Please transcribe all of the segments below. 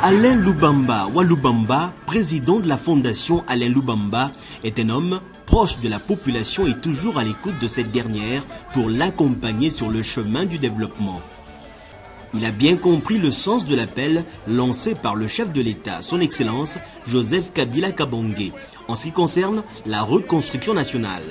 Alain Lubamba Walubamba, président de la fondation Alain Lubamba, est un homme proche de la population et toujours à l'écoute de cette dernière pour l'accompagner sur le chemin du développement. Il a bien compris le sens de l'appel lancé par le chef de l'État, son Excellence Joseph Kabila Kabange, en ce qui concerne la reconstruction nationale.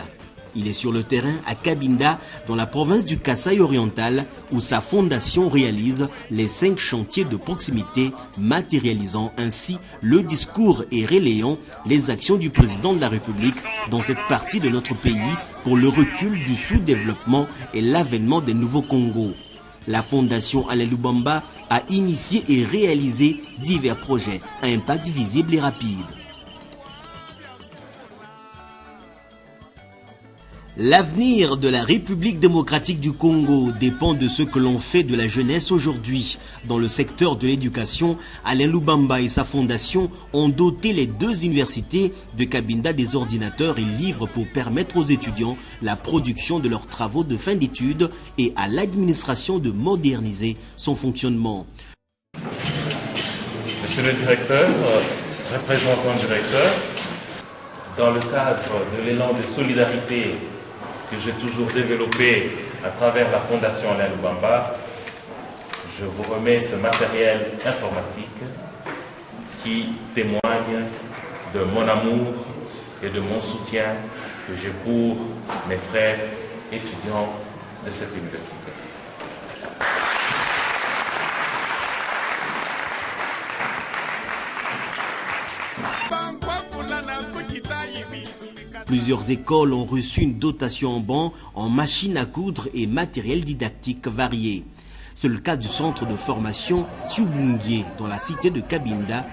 Il est sur le terrain à Cabinda, dans la province du Kasaï oriental, où sa fondation réalise les 5 chantiers de proximité, matérialisant ainsi le discours et relayant les actions du président de la République dans cette partie de notre pays pour le recul du sous-développement et l'avènement des nouveaux Congo. La fondation Alain Lubamba a initié et réalisé divers projets à impact visible et rapide. L'avenir de la République démocratique du Congo dépend de ce que l'on fait de la jeunesse aujourd'hui. Dans le secteur de l'éducation, Alain Lubamba et sa fondation ont doté les 2 universités de Cabinda des ordinateurs et livres pour permettre aux étudiants la production de leurs travaux de fin d'études et à l'administration de moderniser son fonctionnement. Monsieur le directeur, représentant directeur, dans le cadre de l'élan de solidarité que j'ai toujours développé à travers la Fondation Alain Lubamba, je vous remets ce matériel informatique qui témoigne de mon amour et de mon soutien que j'ai pour mes frères étudiants de cette université. Plusieurs écoles ont reçu une dotation en bancs, en machines à coudre et matériel didactique varié. C'est le cas du centre de formation Tshubungie dans la cité de Cabinda.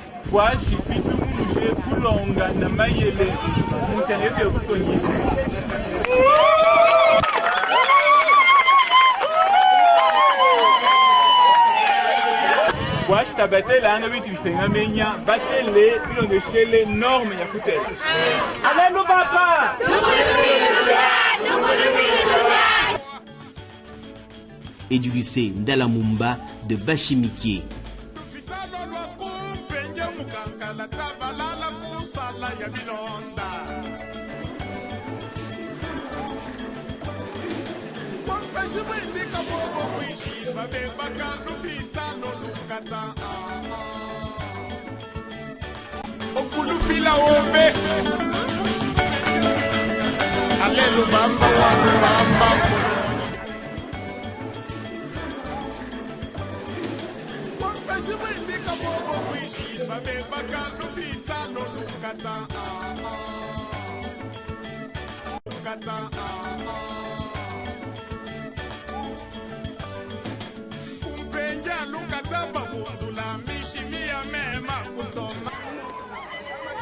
Et du lycée Ndalamumba de Bachimikie.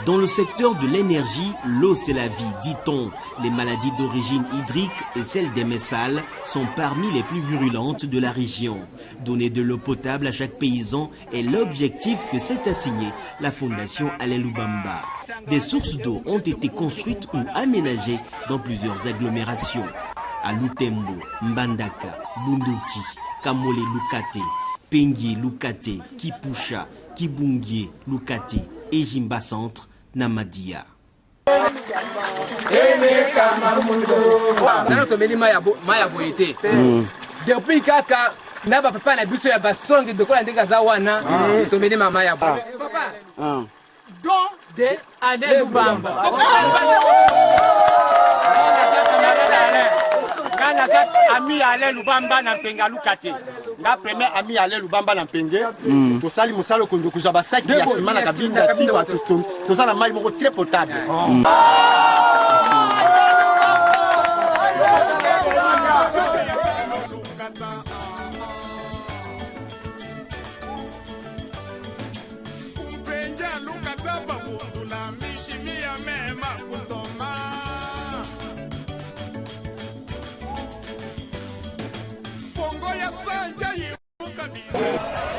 Dans le secteur de l'énergie, l'eau c'est la vie, dit-on. Les maladies d'origine hydrique et celles des messales sont parmi les plus virulentes de la région. Donner de l'eau potable à chaque paysan est l'objectif que s'est assigné la fondation Alain Lubamba. Des sources d'eau ont été construites ou aménagées dans plusieurs agglomérations. À Lutembo, Mbandaka, Bunduki, Kamole Lukate, Pengi Lukate, Kipusha, Kibungie Lukate et Jimba Centre, Namadia. Depuis kaka na ba papa na biso ya basonge de kola ndeka za wana tomedi mama ya papa don de Alain Lubamba kana sa ami Alain Lubamba na mpenga lukate na premier ami Alain Lubamba na mpenge to sali musalo kondo kuza ba saki ya sima na kabinda ti wa to sala mai moko très potable.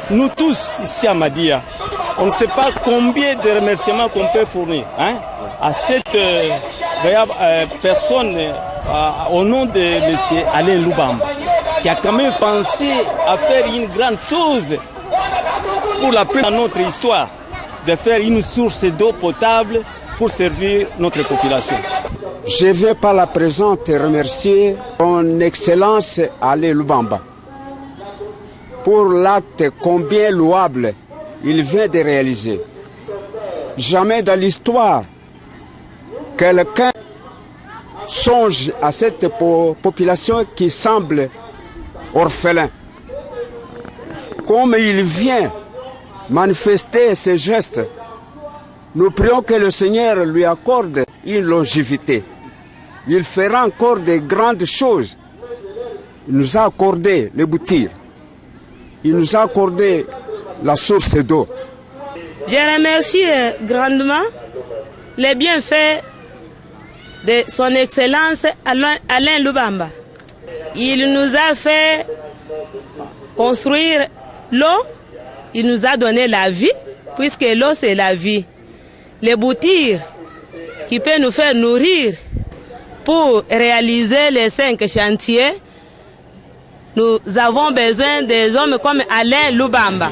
Nous tous ici à Madia, on ne sait pas combien de remerciements qu'on peut fournir à cette personne au nom de M. Alain Lubamba, qui a quand même pensé à faire une grande chose pour la première dans notre histoire, de faire une source d'eau potable pour servir notre population. Je vais par la présente remercier son Excellence Alain Lubamba pour l'acte combien louable il vient de réaliser. Jamais dans l'histoire, quelqu'un songe à cette population qui semble orphelin. Comme il vient manifester ses gestes, nous prions que le Seigneur lui accorde une longévité. Il fera encore de grandes choses. Il nous a accordé le boutir. Il nous a accordé la source d'eau. Je remercie grandement les bienfaits de son Excellence Alain Lubamba. Il nous a fait construire l'eau, il nous a donné la vie, puisque l'eau c'est la vie. Les boutiques qui peuvent nous faire nourrir pour réaliser les 5 chantiers, nous avons besoin des hommes comme Alain Lubamba.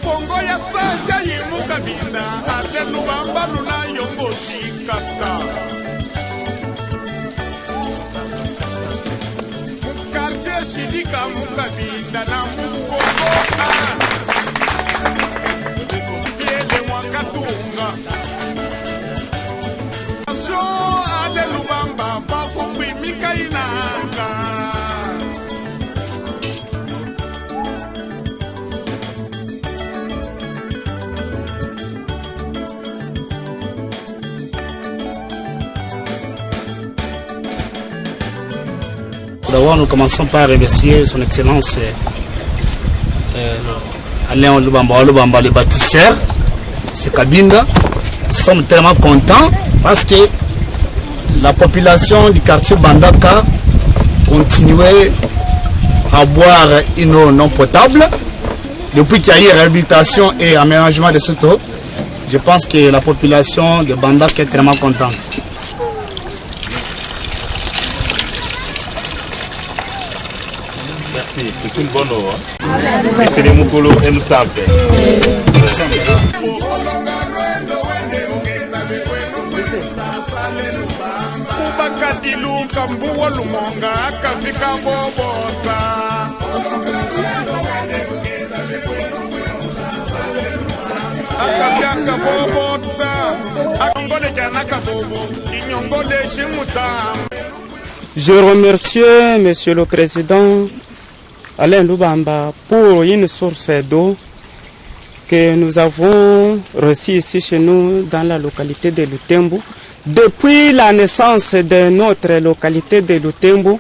Pongo ya sanja yimuka binda Alain Lubamba luna yongo shikata Mukarje shidika muka binda na mukokoka Fiele mwakatunga So Alain Lubamba bafumbwi mika inanga D'abord, nous commençons par remercier son Excellence Alain Lubamba, le bâtisseur, c'est Kabinda. Nous sommes tellement contents parce que la population du quartier Bandaka continuait à boire une eau non potable. Depuis qu'il y a eu réhabilitation et aménagement de cette eau, je pense que la population de Bandaka est tellement contente. Merci, c'est une bonne eau. Hein? C'est les Mukolo et nous savons. Je remercie Monsieur le Président Alain Lubamba pour une source d'eau que nous avons reçue ici chez nous dans la localité de Lutembo. Depuis la naissance de notre localité de Lutembo,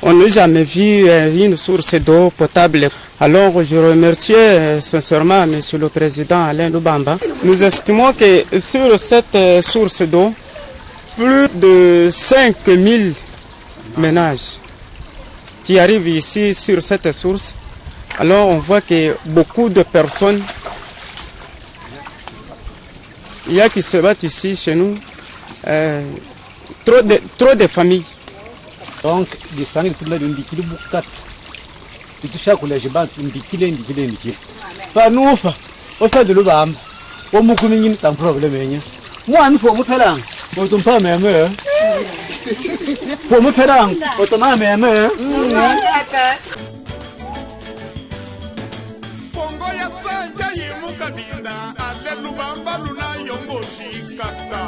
on n'a jamais vu une source d'eau potable. Alors je remercie sincèrement Monsieur le Président Alain Lubamba. Nous estimons que sur cette source d'eau, plus de 5000 ménages qui arrivent ici sur cette source. Alors on voit que beaucoup de personnes, il y a qui se battent ici chez nous, trop de familles. Donc, des sangs de la Ndikili Boukat, et tout ça, collège bat, Ndikili. Pas nous, au fait de l'Obam, au Moukoumine, c'est un problème. Moi, il faut me faire un, on pas même. Pour me faire un, on même. Pongo ya sanja yimuka binda Alain Lubamba luna yongo shikata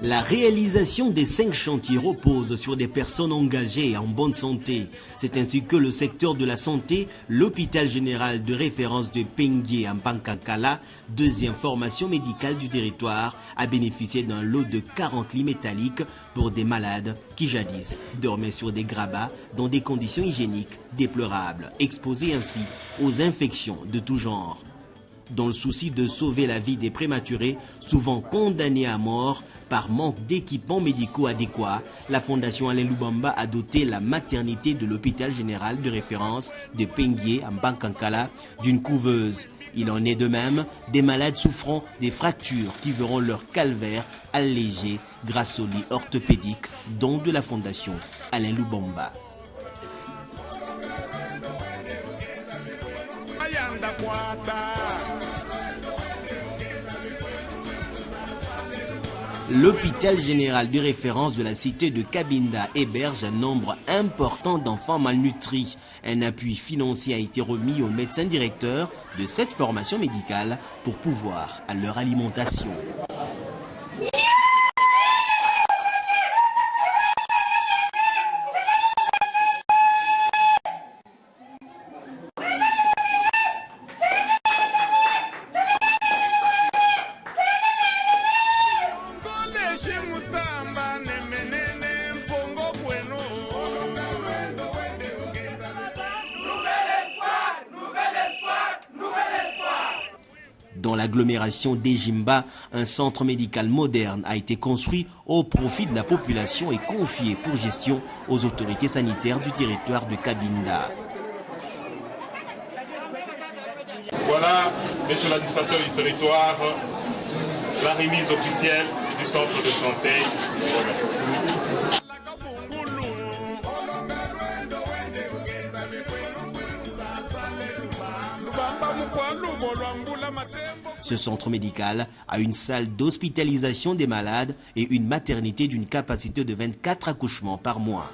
La La réalisation des 5 chantiers repose sur des personnes engagées et en bonne santé. C'est ainsi que le secteur de la santé, l'hôpital général de référence de Pengué en Pankankala, deuxième formation médicale du territoire, a bénéficié d'un lot de 40 lits métalliques pour des malades qui jadis dormaient sur des grabats dans des conditions hygiéniques déplorables, exposés ainsi aux infections de tout genre. Dans le souci de sauver la vie des prématurés, souvent condamnés à mort par manque d'équipements médicaux adéquats, la Fondation Alain Lubamba a doté la maternité de l'hôpital général de référence de Pengué en Pankankala d'une couveuse. Il en est de même des malades souffrant des fractures qui verront leur calvaire allégé grâce aux lits orthopédiques, dont de la Fondation Alain Lubamba. L'hôpital général de référence de la cité de Cabinda héberge un nombre important d'enfants malnutris. Un appui financier a été remis aux médecins directeurs de cette formation médicale pour pourvoir à leur alimentation. Dans l'agglomération d'Ejimba, un centre médical moderne a été construit au profit de la population et confié pour gestion aux autorités sanitaires du territoire de Cabinda. Voilà, monsieur l'administrateur du territoire, la remise officielle du centre de santé. Ce centre médical a une salle d'hospitalisation des malades et une maternité d'une capacité de 24 accouchements par mois.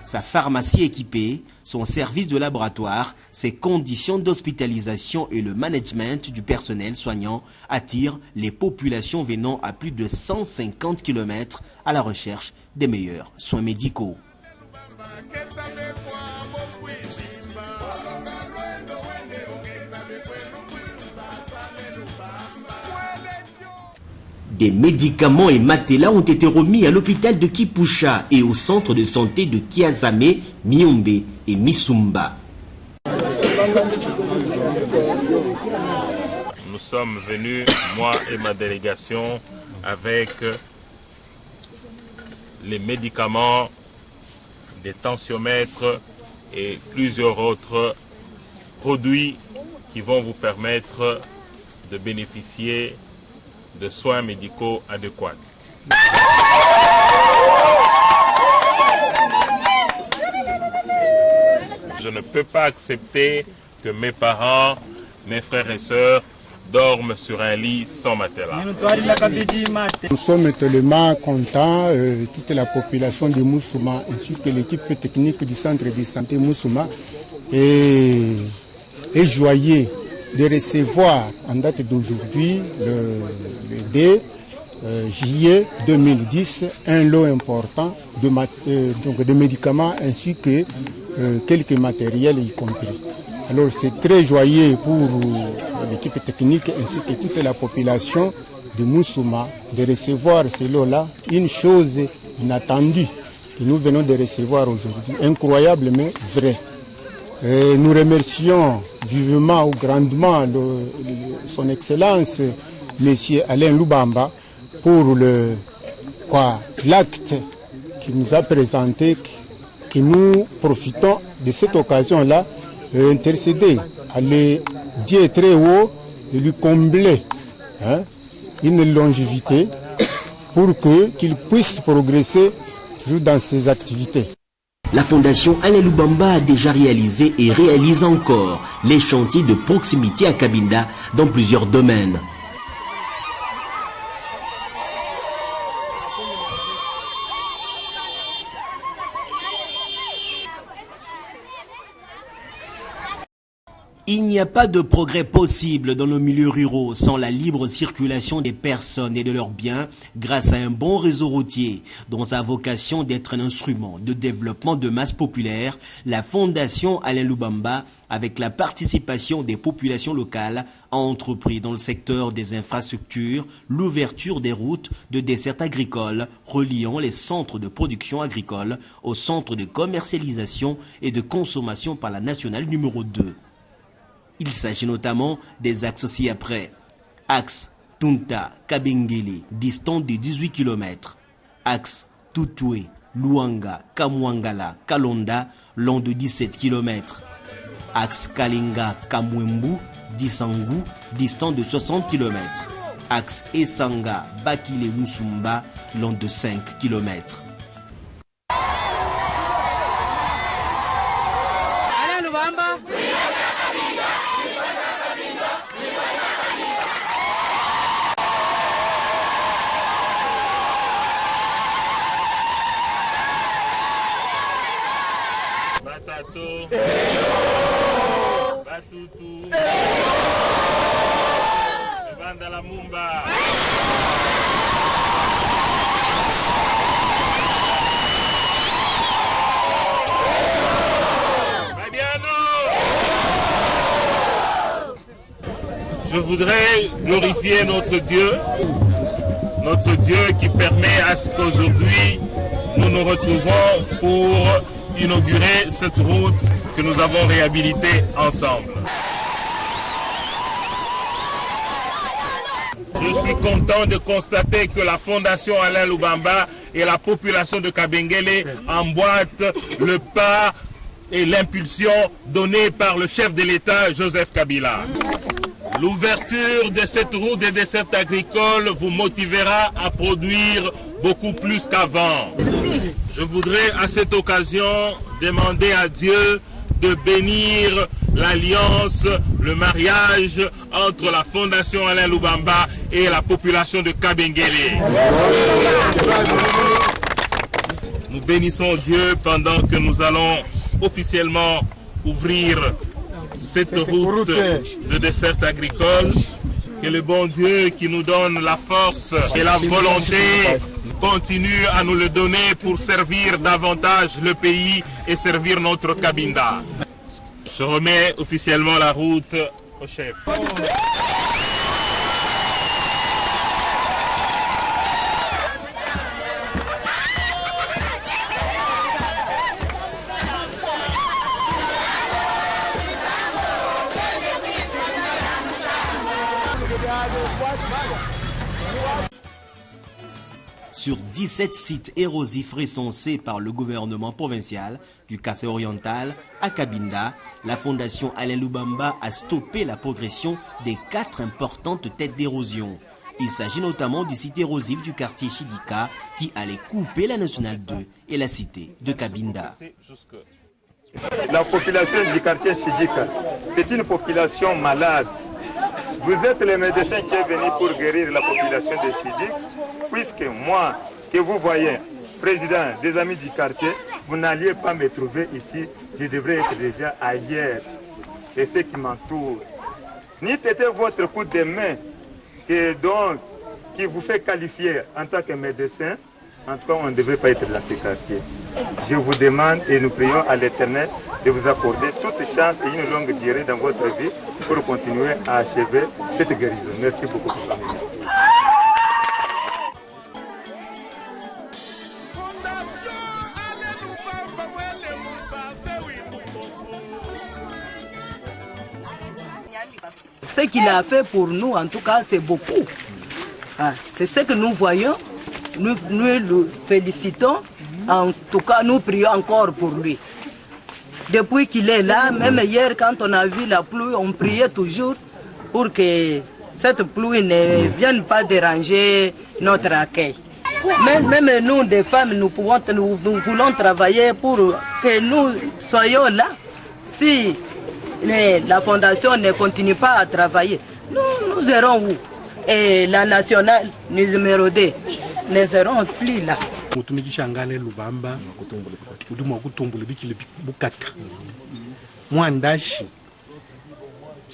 Sa pharmacie équipée, son service de laboratoire, ses conditions d'hospitalisation et le management du personnel soignant attirent les populations venant à plus de 150 km à la recherche des meilleurs soins médicaux. Des médicaments et matelas ont été remis à l'hôpital de Kipusha et au centre de santé de Kiazame, Miombe et Misumba. Nous sommes venus, moi et ma délégation, avec les médicaments, des tensiomètres et plusieurs autres produits qui vont vous permettre de bénéficier de soins médicaux adéquats. Je ne peux pas accepter que mes parents, mes frères et sœurs dorment sur un lit sans matelas. Nous sommes tellement contents, toute la population de Moussouma ainsi que l'équipe technique du centre de santé Moussouma est joyeux de recevoir en date d'aujourd'hui, le 2 juillet 2010, un lot important de médicaments ainsi que quelques matériels y compris. Alors c'est très joyeux pour l'équipe technique ainsi que toute la population de Moussouma de recevoir ce lot-là, une chose inattendue que nous venons de recevoir aujourd'hui, incroyable mais vrai. Et nous remercions vivement ou grandement son Excellence, M. Alain Lubamba, pour l'acte qu'il nous a présenté, que nous profitons de cette occasion-là, intercéder, aller Dieu très haut, de lui combler une longévité pour qu'il puisse progresser toujours dans ses activités. La Fondation Alain Lubamba a déjà réalisé et réalise encore les chantiers de proximité à Cabinda dans plusieurs domaines. Il n'y a pas de progrès possible dans nos milieux ruraux sans la libre circulation des personnes et de leurs biens grâce à un bon réseau routier. Dont sa vocation d'être un instrument de développement de masse populaire, la Fondation Alain Lubamba, avec la participation des populations locales, a entrepris dans le secteur des infrastructures l'ouverture des routes de dessertes agricoles reliant les centres de production agricole aux centres de commercialisation et de consommation par la nationale numéro 2. Il s'agit notamment des axes ci-après. Axe Tunta Kabengele, distant de 18 km. Axe Tutue, Luanga, Kamwangala, Kalonda, long de 17 km. Axe Kalinga, Kamwembu, Disangu, distant de 60 km. Axe Esanga, Bakile Musumba, long de 5 km. Batato, Batutu, Banda la Mumba. Je voudrais glorifier notre Dieu qui permet à ce qu'aujourd'hui nous nous retrouvons pour inaugurer cette route que nous avons réhabilitée ensemble. Je suis content de constater que la Fondation Alain Lubamba et la population de Kabengele emboîtent le pas et l'impulsion donnée par le chef de l'État, Joseph Kabila. L'ouverture de cette route des dessertes agricoles vous motivera à produire beaucoup plus qu'avant. Je voudrais à cette occasion demander à Dieu de bénir l'alliance, le mariage entre la Fondation Alain Lubamba et la population de Kabengele. Nous bénissons Dieu pendant que nous allons officiellement ouvrir cette route de dessert agricole. Que le bon Dieu qui nous donne la force et la volonté continue à nous le donner pour servir davantage le pays et servir notre Cabinda. Je remets officiellement la route au chef. Sur 17 sites érosifs recensés par le gouvernement provincial du Kassai oriental à Cabinda, la Fondation Alain Lubamba a stoppé la progression des 4 importantes têtes d'érosion. Il s'agit notamment du site érosif du quartier Chidika qui allait couper la Nationale 2 et la cité de Cabinda. La population du quartier Chidika, c'est une population malade. Vous êtes le médecin qui est venu pour guérir la population de Chidik, puisque moi, que vous voyez, président des amis du quartier, vous n'alliez pas me trouver ici, je devrais être déjà ailleurs. C'est ce qui m'entoure. Ni c'était votre coup de main qui vous fait qualifier en tant que médecin, en tout cas, on ne devrait pas être dans ce quartier. Je vous demande et nous prions à l'Éternel de vous accorder toute chance et une longue durée dans votre vie pour continuer à achever cette guérison. Merci beaucoup, M. le ministre. Ce qu'il a fait pour nous, en tout cas, c'est beaucoup. C'est ce que nous voyons. Nous le félicitons. En tout cas, nous prions encore pour lui. Depuis qu'il est là, même hier, quand on a vu la pluie, on priait toujours pour que cette pluie ne vienne pas déranger notre accueil. Même nous, des femmes, nous voulons travailler pour que nous soyons là. Si la fondation ne continue pas à travailler, nous serons où? Et la nationale numéro 2, ne seront plus là. Mutumikishangale Lubamba uduma kutumbula bikile bukata mwandashi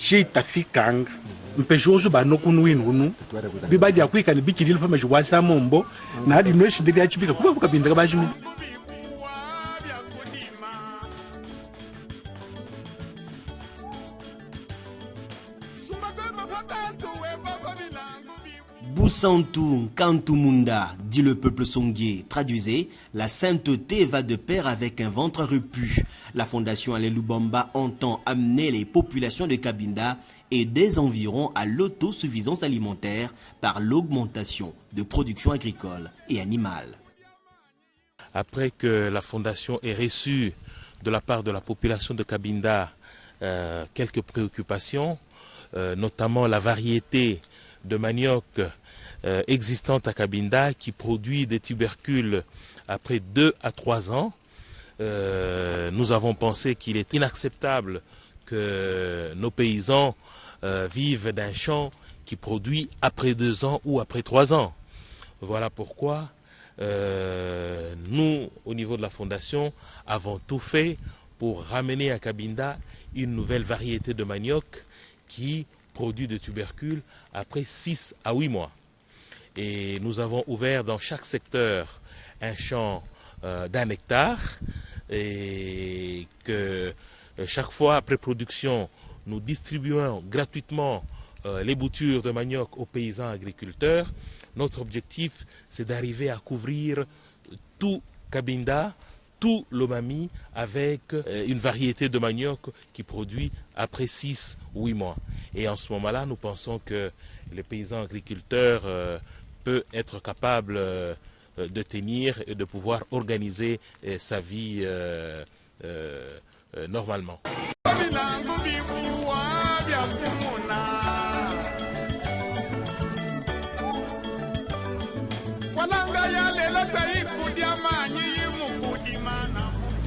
xitafikanga mpexoso banokunu winu bibadi akwika ni bikililo pama jiwasa mombo na hadi noshi ndiri achipika kuba kukabinda kabashimi. Boussantou Kantumunda, dit le peuple songhé. Traduisez, la sainteté va de pair avec un ventre repu. La fondation Alain Lubamba entend amener les populations de Cabinda et des environs à l'autosuffisance alimentaire par l'augmentation de production agricole et animale. Après que la fondation ait reçu de la part de la population de Cabinda quelques préoccupations, notamment la variété de manioc existante à Cabinda qui produit des tubercules après 2 à 3 ans. Nous avons pensé qu'il est inacceptable que nos paysans vivent d'un champ qui produit après 2 ans ou après 3 ans. Voilà pourquoi nous, au niveau de la fondation, avons tout fait pour ramener à Cabinda une nouvelle variété de manioc qui produit de tubercules après 6 à 8 mois. Et nous avons ouvert dans chaque secteur un champ d'1 hectare et que chaque fois après production, nous distribuons gratuitement les boutures de manioc aux paysans agriculteurs. Notre objectif, c'est d'arriver à couvrir tout Cabinda, tout l'Omami avec une variété de manioc qui produit après 6 ou 8 mois. Et en ce moment-là, nous pensons que les paysans agriculteurs peuvent être capables de tenir et de pouvoir organiser sa vie normalement.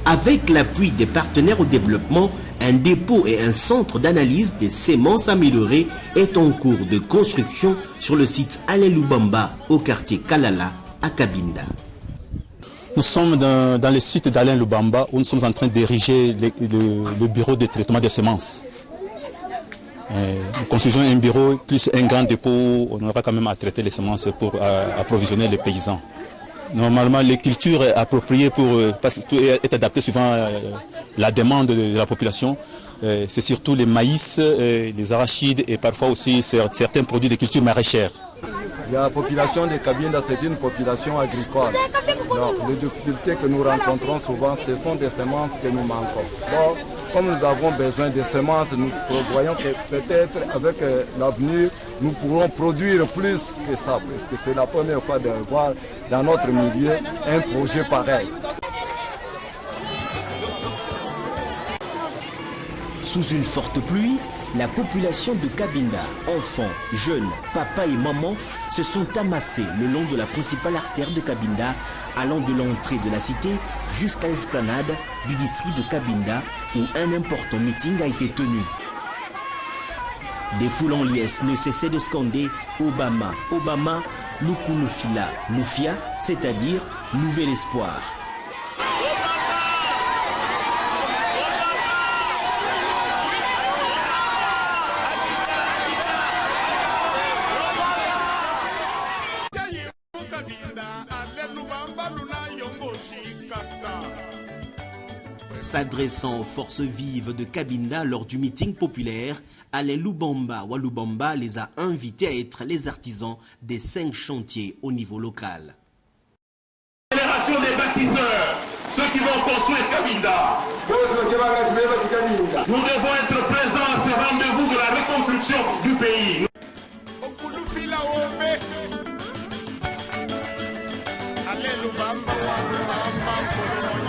Avec l'appui des partenaires au développement, un dépôt et un centre d'analyse des semences améliorées est en cours de construction sur le site Alain Lubamba au quartier Kalala à Cabinda. Nous sommes dans le site d'Alain Lubamba où nous sommes en train d'ériger le bureau de traitement des semences. Nous construisons un bureau plus un grand dépôt où on aura quand même à traiter les semences pour approvisionner les paysans. Normalement, les cultures appropriées parce que tout est adapté suivant la demande de la population. C'est surtout les maïs, les arachides et parfois aussi certains produits de culture maraîchère. La population de Cabinda, c'est une population agricole. Donc, les difficultés que nous rencontrons souvent, ce sont des semences que nous manquons. Donc, comme nous avons besoin de semences, nous voyons que peut-être avec l'avenir, nous pourrons produire plus que ça, parce que c'est la première fois de voir dans notre milieu un projet pareil. Sous une forte pluie, la population de Cabinda, enfants, jeunes, papa et maman, se sont amassés le long de la principale artère de Cabinda, allant de l'entrée de la cité jusqu'à l'esplanade du district de Cabinda, où un important meeting a été tenu. Des foules en liesse ne cessaient de scander « Obama, Obama, Nukunufila, Nufia », c'est-à-dire « Nouvel espoir ». S'adressant aux forces vives de Cabinda lors du meeting populaire, Alain Lubamba Walubamba les a invités à être les artisans des 5 chantiers au niveau local. Génération des bâtisseurs, ceux qui vont construire Cabinda. Nous devons être présents à ce rendez-vous de la reconstruction du pays. Alain Lubamba Walubamba.